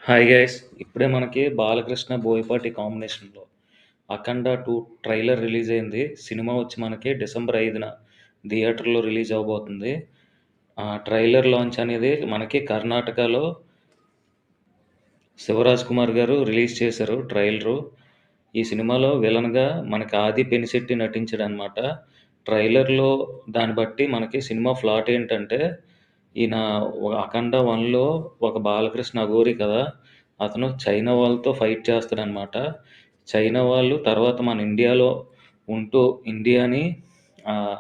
Hi guys! ఇప్పుడే మనకి 'బాలకృష్ణ, బోయపాటి' కాంబినేషన్‌లో 'అఖండ 2' ట్రైలర్ రిలీజ్ అయింది. సినిమా వచ్చి మనకి డిసెంబర్ 5న థియేటర్‌లో రిలీజ్ అవ్వబోతుంది. ట్రైలర్ లాంచ్ అనేది మనకి కర్ణాటకలో శివరాజ్ కుమార్ గారు రిలీజ్ చేశారు ట్రైలరు. ఈ సినిమాలో విలన్‌గా మనకి 'ఆది పినిశెట్టి' నటించాడనమాట. ట్రైలర్‌లో దాన్ని బట్టి మనకి సినిమా ప్లాట్ ఏంటంటే, ఈయన 'అఖండ 1'లో ఒక బాలకృష్ణ అఘోరి కదా! అతను చైనా వాళ్ళతో ఫైట్ చేస్తాడనమాట. చైనా వాళ్ళు తర్వాత మన ఇండియాలో ఉంటూ ఇండియాని ఆహ్,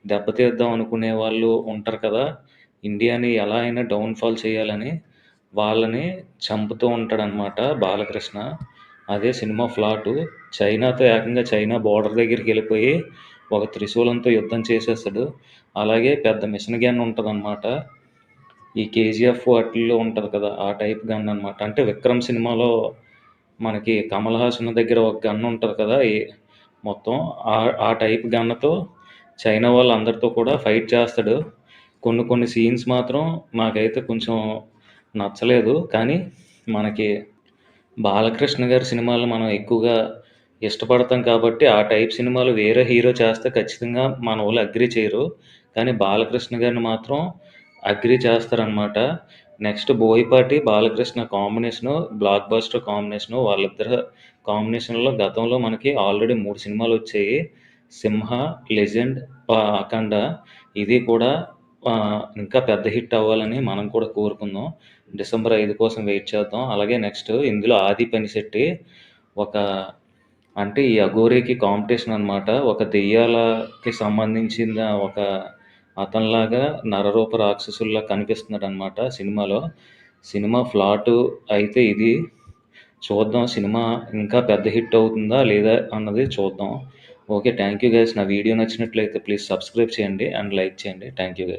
దెబ్బతీద్దాం అనుకునే వాళ్ళు ఉంటారు కదా! ఇండియాని ఎలా అయినా డౌన్‌ఫాల్ చేయాలని వాళ్ళని చంపుతూ ఉంటాడనమాట బాలకృష్ణ. అదే సినిమా ప్లాటు. చైనాతో ఏకంగా చైనా బోర్డర్ దగ్గరికెళ్ళిపోయి ఒక త్రిశూలంతో యుద్ధం చేసేస్తాడు. అలాగే పెద్ద మిషన్ గన్ ఉంటదనమాట. ఈ 'కేజీఎఫ్' వాటిల్లో ఉంటది కదా! ఆ టైప్ గన్ అనమాట. అంటే 'విక్రమ్' సినిమాలో మనకి కమల్ హాసన్ దగ్గర ఒక గన్ ఉంటది కదా! మొత్తం ఆ టైప్ గన్‌తో చైనా వాళ్ళందరితో కూడా ఫైట్ చేస్తాడు. కొన్ని కొన్ని సీన్స్ మాత్రం నాకైతే కొంచెం నచ్చలేదు. కానీ మనకి బాలకృష్ణ గారి సినిమాలు మనం ఎక్కువగా ఇష్టపడతాం కాబట్టి, ఆ టైప్ సినిమాలు వేరే హీరో చేస్తే ఖచ్చితంగా మనోళ్ళు అగ్రీ చేయరు. కానీ బాలకృష్ణ గారిని మాత్రం అగ్రీ చేస్తారనమాట. Next 'Boyapati', Balakrishna combination block buster combination. వాళ్ళిద్దరి కాంబినేషన్‌లో గతంలో మనకి ఆల్రెడీ 3 సినిమాలొచ్చాయి. 'సింహ', 'లెజెండ్', 'అఖండ'. ఇది కూడా ఇంకా పెద్ద హిట్ అవ్వాలని మనం కూడా కోరుకుందాం. డిసెంబర్ 5 కోసం వెయిట్ చేద్దాం. అలాగే నెక్స్ట్ ఇందులో 'ఆది పినిశెట్టి' ఒక అంటే ఈ అఘోరీకి కాంపిటీషన్ అనమాట. ఒక దెయ్యాలకి సంబంధించిన ఒక అతనిలాగా నరరూప రాక్షసుల్లా కనిపిస్తున్నాడనమాట సినిమాలో. సినిమా ప్లాటు అయితే ఇది. చూద్దాం సినిమా ఇంకా పెద్ద హిట్ అవుతుందా లేదా అన్నది చూద్దాం. ఓకే. Thank you guys. నా వీడియో నచ్చినట్లయితే ప్లీజ్ సబ్స్క్రైబ్ చేయండి అండ్ లైక్ చేయండి. Thank you guys.